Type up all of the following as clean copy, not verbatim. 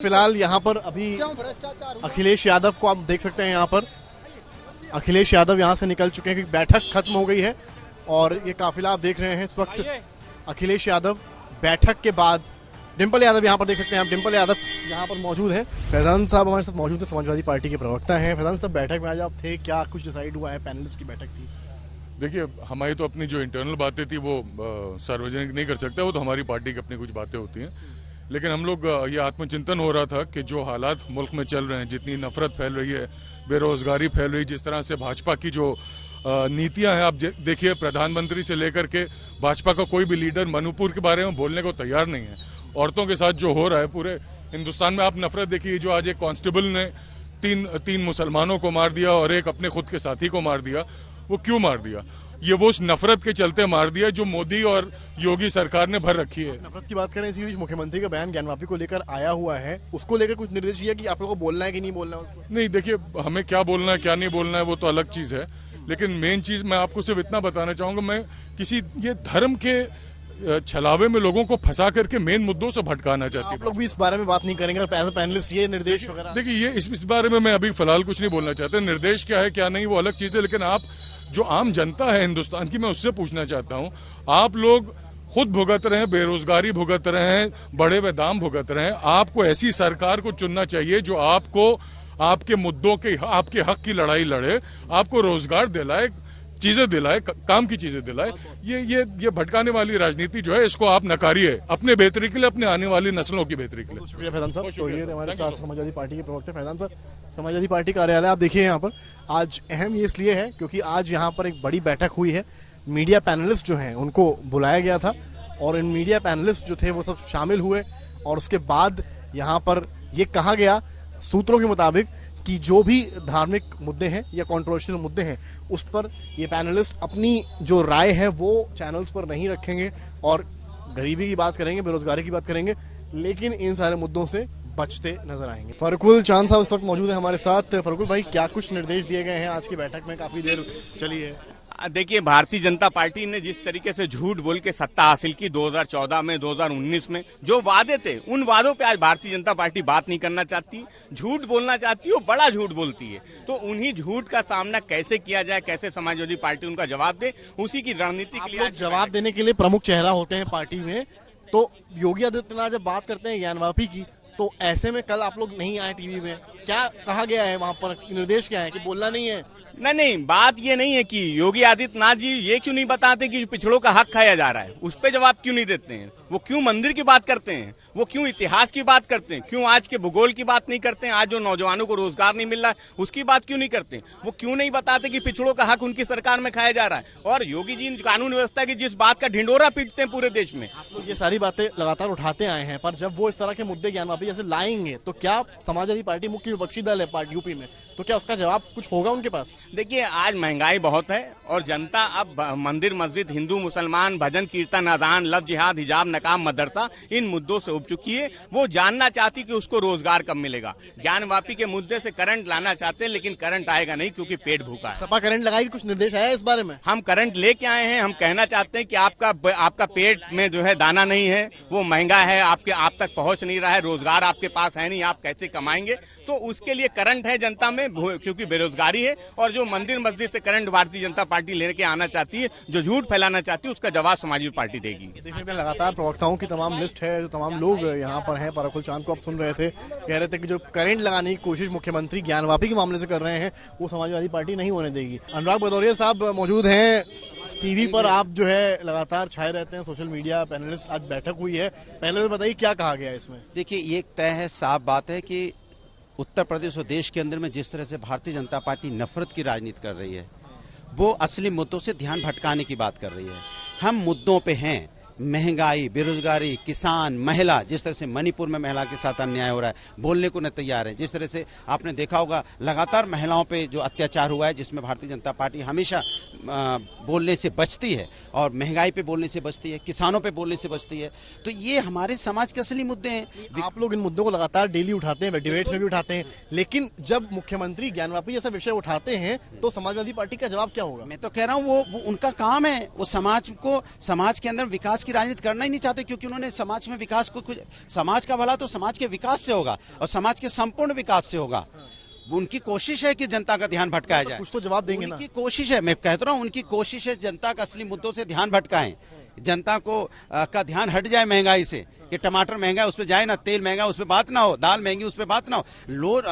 फिलहाल यहाँ पर अभी अखिलेश यादव को आप देख सकते हैं। यहाँ पर अखिलेश यादव यहाँ से निकल चुके हैं क्योंकि बैठक खत्म हो गई है और ये काफिला आप देख रहे हैं इस वक्त। अखिलेश यादव बैठक के बाद डिंपल यादव यहाँ पर देख सकते हैं आप, डिंपल यादव यहाँ पर मौजूद है। फैजान साहब हमारे साथ मौजूद है, समाजवादी पार्टी के प्रवक्ता हैं। फैजान साहब, बैठक में आज आप थे, क्या कुछ डिसाइड हुआ है? पैनलिस्ट की बैठक थी। देखिए, हमारी तो अपनी जो इंटरनल बातें थी वो सार्वजनिक नहीं कर सकता, वो तो हमारी पार्टी की अपनी कुछ बातें होती हैं। लेकिन हम लोग ये आत्मचिंतन हो रहा था कि जो हालात मुल्क में चल रहे हैं, जितनी नफरत फैल रही है, बेरोजगारी फैल रही है, जिस तरह से भाजपा की जो नीतियां हैं, आप देखिए प्रधानमंत्री से लेकर के भाजपा का कोई भी लीडर मणिपुर के बारे में बोलने को तैयार नहीं है। औरतों के साथ जो हो रहा है पूरे हिंदुस्तान में, आप नफरत देखिए। जो आज एक कांस्टेबल ने तीन मुसलमानों को मार दिया और एक अपने खुद के साथी को मार दिया, वो क्यों मार दिया? ये वो नफरत के चलते मार दिया जो मोदी और योगी सरकार ने भर रखी है। नफरत की बात करें, इसी बीच मुख्यमंत्री का बयान ज्ञानवापी को लेकर आया हुआ है, उसको लेकर कुछ निर्देश दिया कि आप लोगों को बोलना है कि नहीं बोलना है उसको? नहीं, देखिए, हमें क्या बोलना है क्या नहीं बोलना है वो तो अलग चीज है, लेकिन मेन चीज मैं आपको सिर्फ इतना बताना चाहूंगा, मैं किसी ये धर्म के छलावे में लोगों को फंसा करके मेन मुद्दों से भटकाना चाहती हूँ। आप लोग भी इस बारे में बात नहीं करेंगे? पैनलिस्ट ये निर्देश वगैरह, देखिए, ये इस बारे में मैं अभी फिलहाल कुछ नहीं बोलना चाहता। निर्देश क्या है क्या नहीं वो अलग चीज है, लेकिन आप जो आम जनता है हिंदुस्तान की, मैं उससे पूछना चाहता हूँ, आप लोग खुद भुगत रहे हैं, बेरोजगारी भुगत रहे हैं, बढ़े हुए दाम भुगत रहे हैं। आपको ऐसी सरकार को चुनना चाहिए जो आपको आपके मुद्दों के, आपके हक की लड़ाई लड़े, आपको रोजगार दिलाए, चीजें दिलाए, काम की चीजें दिलाए। ये भटकाने वाली राजनीति जो है, इसको आप नकारिए, अपने बेहतरी के लिए, अपने आने वाली नस्लों की बेहतरी के लिए। शुक्रिया फैजान साहब। तो ये हमारे साथ समाजवादी पार्टी के प्रवक्ता फैजान साहब। समाजवादी पार्टी कार्यालय आप देखिए यहाँ पर आज अहम ये इसलिए है क्योंकि आज यहाँ पर एक बड़ी बैठक हुई है। मीडिया पैनलिस्ट जो हैं उनको बुलाया गया था और इन मीडिया पैनलिस्ट जो थे वो सब शामिल हुए और उसके बाद यहाँ पर ये कहा गया सूत्रों के मुताबिक कि जो भी धार्मिक मुद्दे हैं या कंट्रोवर्शियल मुद्दे हैं उस पर ये पैनलिस्ट अपनी जो राय है वो चैनल्स पर नहीं रखेंगे और गरीबी की बात करेंगे, बेरोजगारी की बात करेंगे, लेकिन इन सारे मुद्दों से बचते नजर आएंगे। फरकुल चांद साहब इस वक्त मौजूद है हमारे साथ। फरकुल भाई, क्या कुछ निर्देश दिए गए हैं आज की बैठक में? काफी देर चली है। देखिए, भारतीय जनता पार्टी ने जिस तरीके से झूठ बोल के सत्ता हासिल की 2014 में, 2019 में जो वादे थे, उन वादों पे आज भारतीय जनता पार्टी बात नहीं करना चाहती, झूठ बोलना चाहती है, बड़ा झूठ बोलती है। तो उन्हीं झूठ का सामना कैसे किया जाए, कैसे समाजवादी पार्टी उनका जवाब दे, उसी की रणनीति के लिए जवाब देने के लिए प्रमुख चेहरा होते हैं पार्टी में। तो योगी आदित्यनाथ जब बात करते हैं ज्ञानवापी की, तो ऐसे में कल आप लोग नहीं आए टीवी में, क्या कहा गया है वहां पर? निर्देश क्या है कि बोलना नहीं है? नहीं, बात ये नहीं है कि योगी आदित्यनाथ जी ये क्यों नहीं बताते कि पिछड़ों का हक खाया जा रहा है, उस पे जवाब क्यों नहीं देते हैं? वो क्यों मंदिर की बात करते हैं? वो क्यों इतिहास की बात करते हैं? क्यों आज के भूगोल की बात नहीं करते हैं? आज जो नौजवानों को रोजगार नहीं मिल रहा है उसकी बात क्यों नहीं करते? वो क्यों नहीं बताते कि पिछड़ों का हक उनकी सरकार में खाया जा रहा है? और योगी जी कानून व्यवस्था की जिस बात का ढिंडोरा पीटते हैं पूरे देश में, आप लोग ये सारी बातें लगातार उठाते आए हैं, पर जब वो इस तरह के मुद्दे ज्ञानवापी जैसे लाएंगे तो क्या समाजवादी पार्टी मुख्य विपक्षी दल है पार्टी यूपी में, तो क्या उसका जवाब कुछ होगा उनके पास? देखिए, आज महंगाई बहुत है और जनता अब मंदिर मस्जिद, हिंदू मुसलमान, भजन कीर्तन, अजान, लव जिहाद, हिजाब, नकाब, मदरसा, इन मुद्दों से उब चुकी है। वो जानना चाहती कि उसको रोजगार कब मिलेगा। ज्ञानवापी के मुद्दे से करंट लाना चाहते हैं, लेकिन करंट आएगा नहीं क्योंकि पेट भूखा है। सपा करंट लगाएगी, कुछ निर्देश आया इस बारे में? हम करंट लेके आए हैं। हम कहना चाहते हैं कि आपका पेट में जो है दाना नहीं है, वो महंगा है, आप तक पहुंच नहीं रहा है, रोजगार आपके पास है नहीं, आप कैसे कमाएंगे? तो उसके लिए करंट है जनता में, क्योंकि बेरोजगारी है। और जो मंदिर मस्जिद से करंट भारतीय जनता पार्टी लेके आना चाहती है, जो झूठ फैलाना चाहती है, उसका जवाब समाजवादी पार्टी देगी। देखिए, लगातार प्रवक्ताओं की तमाम लिस्ट है, जो तमाम लोग यहाँ पर हैं। फरकुल चांद को आप सुन रहे थे, कह रहे थे कि जो करंट लगाने की कोशिश मुख्यमंत्री ज्ञानवापी के मामले से कर रहे हैं वो समाजवादी पार्टी नहीं होने देगी। अनुराग भदौरिया साहब मौजूद हैं टीवी पर, आप जो है लगातार छाए रहते हैं, सोशल मीडिया पैनलिस्ट। आज बैठक हुई है, पहले तो बताइए क्या कहा गया इसमें? देखिए, ये तय है, साफ बात है कि उत्तर प्रदेश और देश के अंदर में जिस तरह से भारतीय जनता पार्टी नफरत की राजनीति कर रही है, वो असली मुद्दों से ध्यान भटकाने की बात कर रही है। हम मुद्दों पे हैं, महंगाई, बेरोजगारी, किसान, महिला, जिस तरह से मणिपुर में महिला के साथ अन्याय हो रहा है, बोलने को न तैयार है। जिस तरह से आपने देखा होगा लगातार महिलाओं पे जो अत्याचार हुआ है, जिसमें भारतीय जनता पार्टी हमेशा बोलने से बचती है, और महंगाई पे बोलने से बचती है, किसानों पे बोलने से बचती है। तो ये हमारे समाज के असली मुद्दे हैं। आप लोग इन मुद्दों को लगातार डेली उठाते हैं, डिबेट्स में भी उठाते हैं, लेकिन जब मुख्यमंत्री ज्ञानवापी जैसा विषय उठाते हैं तो समाजवादी पार्टी का जवाब क्या होगा? मैं तो कह रहा हूँ वो उनका काम है, वो समाज के अंदर विकास की राजनीति करना ही नहीं चाहते, क्योंकि उन्होंने समाज में विकास को, कुछ समाज का भला तो समाज के विकास से होगा और समाज के संपूर्ण विकास से होगा। उनकी कोशिश है कि जनता का ध्यान भटकाया जाए। कुछ तो जवाब देंगे ना। उनकी कोशिश है, मैं कहता रहा हूँ, उनकी कोशिश है जनता का असली मुद्दों से ध्यान भटकाएं, जनता को का ध्यान हट जाए महंगाई से, कि टमाटर महंगा है उस पर जाए ना, तेल महंगा उस पर बात ना हो, दाल महंगी उस पर बात ना हो,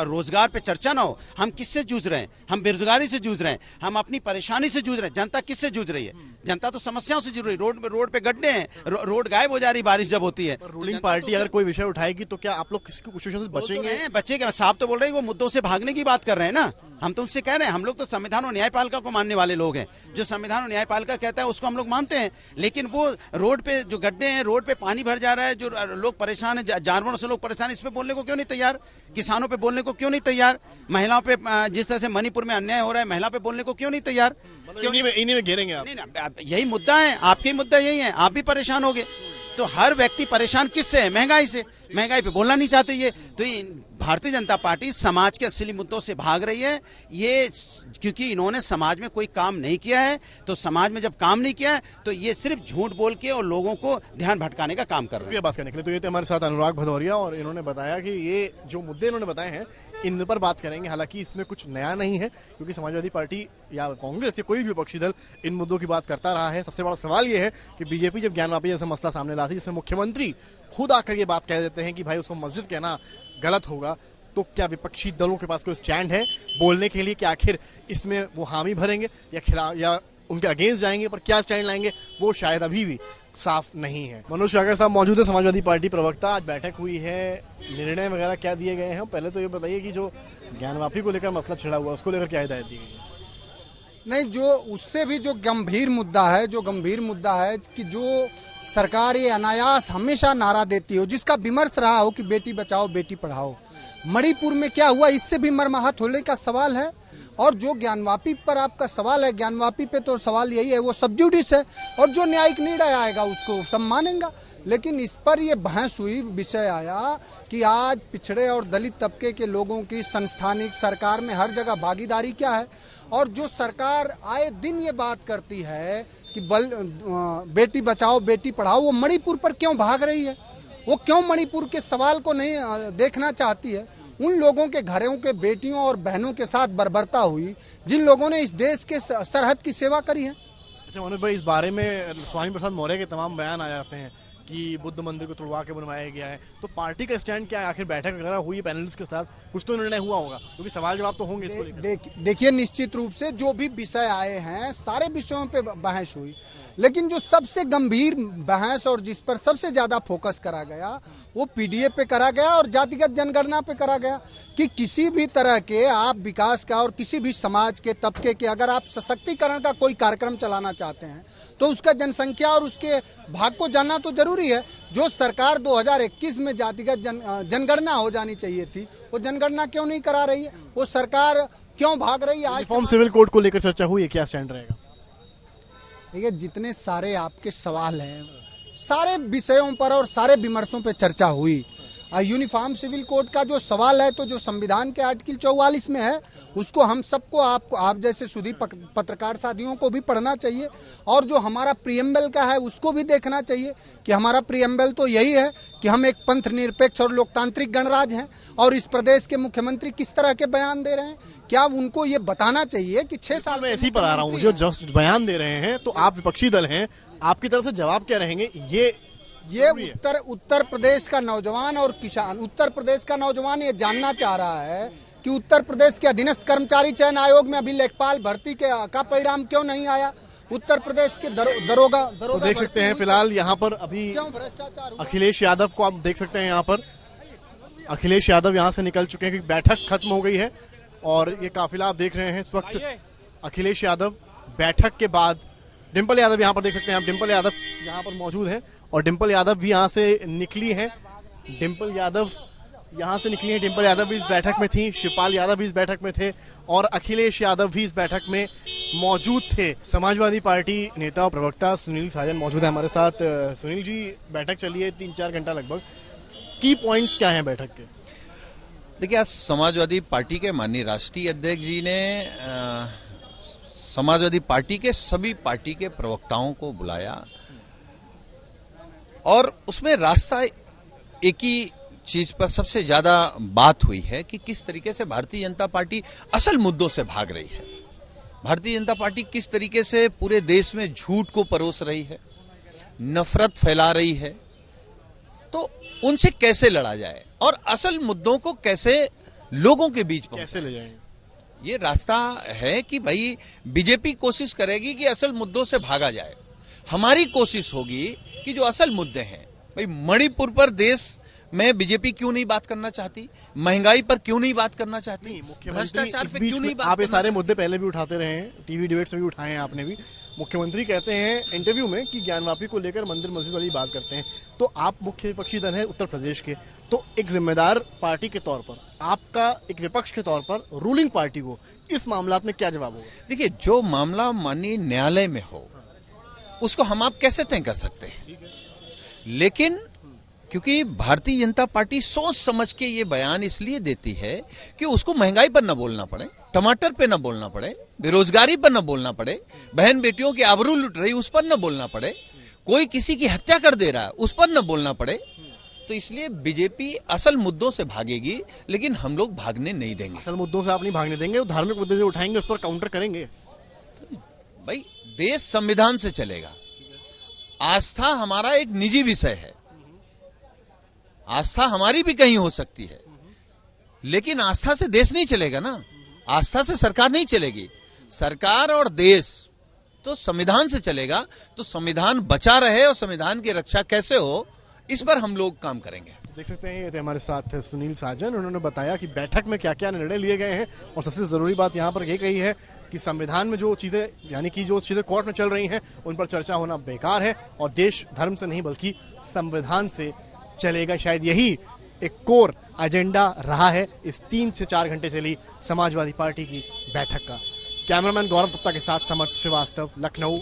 रोजगार पे चर्चा ना हो। हम किससे जूझ रहे हैं? हम बेरोजगारी से जूझ रहे हैं, हम अपनी परेशानी से जूझ रहे हैं। जनता किससे जूझ रही है? जनता तो समस्याओं से जूझ रही है। रोड पे गड्ढे हैं, रोड गायब हो जा रही बारिश जब होती है। रूलिंग पार्टी अगर कोई विषय उठाएगी तो क्या आप लोग किसकी कोशिशों से बचेंगे? बचेंगे। साहब तो बोल रहे हैं वो मुद्दों से भागने की बात कर रहे हैं ना। हम तो उनसे कह रहे हैं, हम लोग तो संविधान और न्यायपालिका को मानने वाले लोग हैं। जो संविधान और न्यायपालिका कहता है उसको हम लोग मानते हैं, लेकिन वो रोड पे जो गड्ढे हैं, रोड पे पानी भर जा रहा है, जो लोग परेशान है, जानवरों से लोग परेशान, इस पे बोलने को क्यों नहीं तैयार? किसानों पे बोलने को क्यों नहीं तैयार? महिलाओं पे जिस तरह से मणिपुर में अन्याय हो रहा है, महिला पे बोलने को क्यों नहीं तैयार? इन्हीं में घेरेंगे आप? नहीं, यही मुद्दा है, आपके मुद्दा यही है, आप भी परेशान हो गए। तो हर व्यक्ति परेशान किससे है? महंगाई से। महंगाई पे बोलना नहीं चाहते ये। तो भारतीय जनता पार्टी समाज के असली मुद्दों से भाग रही है, ये क्योंकि इन्होंने समाज में कोई काम नहीं किया है। तो समाज में जब काम नहीं किया है तो ये सिर्फ झूठ बोल के और लोगों को ध्यान भटकाने का काम कर रहे हैं। बात करने के लिए तो ये थे हमारे साथ अनुराग भदौरिया, और इन्होंने बताया कि ये जो मुद्दे इन्होंने बताए हैं इन पर बात करेंगे। हालांकि इसमें कुछ नया नहीं है, क्योंकि समाजवादी पार्टी या कांग्रेस या कोई भी विपक्षी दल इन मुद्दों की बात करता रहा है। सबसे बड़ा सवाल ये है कि बीजेपी जब ज्ञानवापी जैसा मसला सामने लाती है, जिसमें मुख्यमंत्री खुद आकर ये बात कह देते हैं कि भाई उसको मस्जिद कहना गलत होगा, तो क्या विपक्षी दलों के पास कोई स्टैंड है बोलने के लिए कि आखिर इसमें वो हामी भरेंगे या खिलाफ या उनके अगेंस्ट जाएंगे? पर क्या स्टैंड लाएंगे वो शायद अभी भी साफ नहीं है। मनोज सागर साहब मौजूद है, समाजवादी पार्टी प्रवक्ता। आज बैठक हुई है, निर्णय वगैरह क्या दिए गए हैं? पहले तो ये बताइए कि जो ज्ञानवापी को लेकर मसला छिड़ा हुआ उसको लेकर क्या हिदायत दी गई है? नहीं, जो उससे भी जो गंभीर मुद्दा है कि जो सरकार ये अनायास हमेशा नारा देती हो, जिसका विमर्श रहा हो कि बेटी बचाओ बेटी पढ़ाओ, मणिपुर में क्या हुआ इससे भी मर्माहत होने का सवाल है। और जो ज्ञानवापी पर आपका सवाल है, ज्ञानवापी पे तो सवाल यही है, वो सब जुडिस है और जो न्यायिक निर्णय आएगा उसको सब मानेंगे। लेकिन इस पर ये बहस हुई, विषय आया कि आज पिछड़े और दलित तबके के लोगों की संस्थानिक सरकार में हर जगह भागीदारी क्या है, और जो सरकार आए दिन ये बात करती है कि बेटी बचाओ बेटी पढ़ाओ, वो मणिपुर पर क्यों भाग रही है? वो क्यों मणिपुर के सवाल को नहीं देखना चाहती है? उन लोगों के घरों के बेटियों और बहनों के साथ बर्बरता हुई जिन लोगों ने इस देश के सरहद की सेवा करी है। अच्छा मनोज भाई, इस बारे में स्वामी प्रसाद मौर्य के तमाम बयान आ जाते हैं कि बुद्ध मंदिर को तुड़वा के बनवाया गया है, तो पार्टी का स्टैंड क्या है? आखिर बैठक वगैरह हुई पैनलिस्ट के साथ, कुछ तो निर्णय हुआ होगा, क्योंकि सवाल जवाब तो होंगे इसको लेकर। देखिए, निश्चित रूप से जो भी विषय आए हैं सारे विषयों पे बहस हुई, लेकिन जो सबसे गंभीर बहस और जिस पर सबसे ज्यादा फोकस करा गया वो पीडीए पे करा गया और जातिगत जनगणना पे करा गया। कि किसी भी तरह के आप विकास का और किसी भी समाज के तबके के अगर आप सशक्तिकरण का कोई कार्यक्रम चलाना चाहते हैं तो उसका जनसंख्या और उसके भाग को जानना तो जरूरी है। जो सरकार 2021 में जातिगत जनगणना हो जानी चाहिए थी, वो जनगणना क्यों नहीं करा रही है? वो सरकार क्यों भाग रही है? यूनिफॉर्म सिविल कोड को लेकर चर्चा हुई है, क्या स्टैंड रहेगा? देखिए, जितने सारे आपके सवाल हैं, सारे विषयों पर और सारे विमर्शों पर चर्चा हुई। यूनिफॉर्म सिविल कोड का जो सवाल है, तो जो संविधान के आर्टिकल 44 में है, उसको हम सबको, आप जैसे सुधी पत्रकार साथियों को भी पढ़ना चाहिए, और जो हमारा प्रीएम्बल का है उसको भी देखना चाहिए कि हमारा प्रीएम्बल तो यही है कि हम एक पंथ निरपेक्ष और लोकतांत्रिक गणराज्य हैं। और इस प्रदेश के मुख्यमंत्री किस तरह के बयान दे रहे हैं, क्या उनको ये बताना चाहिए कि 6 साल में ऐसी पर आ रहा हूँ, जो जस्ट बयान दे रहे हैं, तो आप विपक्षी दल हैं, आपकी तरफ से जवाब क्या रहेंगे? ये उत्तर प्रदेश का नौजवान और किसान, उत्तर प्रदेश का नौजवान ये जानना चाह रहा है कि उत्तर प्रदेश के अधीनस्थ कर्मचारी चयन आयोग में अभी लेखपाल भर्ती का परिणाम क्यों नहीं आया? उत्तर प्रदेश के दरोगा तो देख सकते हैं फिलहाल यहाँ पर अभी क्यों भ्रष्टाचार अखिलेश यादव को आप देख सकते हैं। यहाँ पर अखिलेश यादव यहाँ से निकल चुके हैं क्योंकि बैठक खत्म हो गई है, और ये काफिला आप देख रहे हैं इस वक्त। अखिलेश यादव बैठक के बाद, डिंपल यादव यहाँ पर देख सकते हैं आप, डिंपल यादव यहाँ पर मौजूद है और डिंपल यादव भी यहाँ से निकली है। डिंपल यादव यहाँ से निकली है, डिंपल यादव भी इस बैठक में थी, शिवपाल यादव भी इस बैठक में थे और अखिलेश यादव भी इस बैठक में मौजूद थे। समाजवादी पार्टी नेता और प्रवक्ता सुनील साजन मौजूद है हमारे साथ। सुनील जी, बैठक चली है 3-4 घंटा लगभग, की पॉइंट्स क्या हैं बैठक के? देखिए, आज समाजवादी पार्टी के माननीय राष्ट्रीय अध्यक्ष जी ने समाजवादी पार्टी के सभी पार्टी के प्रवक्ताओं को बुलाया और उसमें रास्ता एक ही चीज पर सबसे ज्यादा बात हुई है कि किस तरीके से भारतीय जनता पार्टी असल मुद्दों से भाग रही है। भारतीय जनता पार्टी किस तरीके से पूरे देश में झूठ को परोस रही है, नफरत फैला रही है, तो उनसे कैसे लड़ा जाए और असल मुद्दों को कैसे लोगों के बीच कैसे ले जाएंगे? ये रास्ता है कि भाई बीजेपी कोशिश करेगी कि असल मुद्दों से भागा जाए, हमारी कोशिश होगी कि जो असल मुद्दे हैं, भाई मणिपुर पर देश में बीजेपी क्यों नहीं बात करना चाहती, महंगाई पर क्यों नहीं बात करना चाहती, भ्रष्टाचार पे क्यों नहीं बात आप ये करना सारे मुद्दे पहले भी उठाते रहे हैं, टीवी डिबेट्स में भी उठाए हैं आपने भी। मुख्यमंत्री कहते हैं इंटरव्यू में कि ज्ञानवापी को लेकर मंदिर मस्जिद वाली बात करते हैं, तो आप मुख्य विपक्षी दल है उत्तर प्रदेश के, तो एक जिम्मेदार पार्टी के तौर पर आपका एक विपक्ष के तौर पर रूलिंग पार्टी को इस मामला में क्या जवाब होगा? देखिए, जो मामला माननीय न्यायालय में हो उसको हम आप कैसे तय कर सकते हैं, लेकिन क्योंकि भारतीय जनता पार्टी सोच समझ के ये बयान इसलिए देती है कि उसको महंगाई पर न बोलना पड़े, टमाटर पे न बोलना पड़े, बेरोजगारी पर न बोलना पड़े, बहन बेटियों की आबरू लुट रही उस पर न बोलना पड़े, कोई किसी की हत्या कर दे रहा है उस पर न बोलना पड़े, तो इसलिए बीजेपी असल मुद्दों से भागेगी, लेकिन हम लोग भागने नहीं देंगे। असल मुद्दों से आप नहीं भागने देंगे, धार्मिक मुद्दे जो उठाएंगे उस पर काउंटर करेंगे। भाई देश संविधान से चलेगा, आस्था हमारा एक निजी विषय है, आस्था हमारी भी कहीं हो सकती है, लेकिन आस्था से देश नहीं चलेगा ना, आस्था से सरकार नहीं चलेगी। सरकार और देश तो संविधान से चलेगा, तो संविधान बचा रहे और संविधान की रक्षा कैसे हो, इस पर हम लोग काम करेंगे। देख सकते हैं ये थे हमारे साथ सुनील साजन, उन्होंने बताया कि बैठक में क्या क्या निर्णय लिए गए हैं, और सबसे जरूरी बात यहाँ पर ये कही है कि संविधान में जो चीजें, यानी कि जो चीजें कोर्ट में चल रही हैं उन पर चर्चा होना बेकार है, और देश धर्म से नहीं बल्कि संविधान से चलेगा। शायद यही एक कोर एजेंडा रहा है इस 3 से 4 घंटे चली समाजवादी पार्टी की बैठक का। कैमरामैन गौरव गुप्ता के साथ समर्थ श्रीवास्तव, लखनऊ।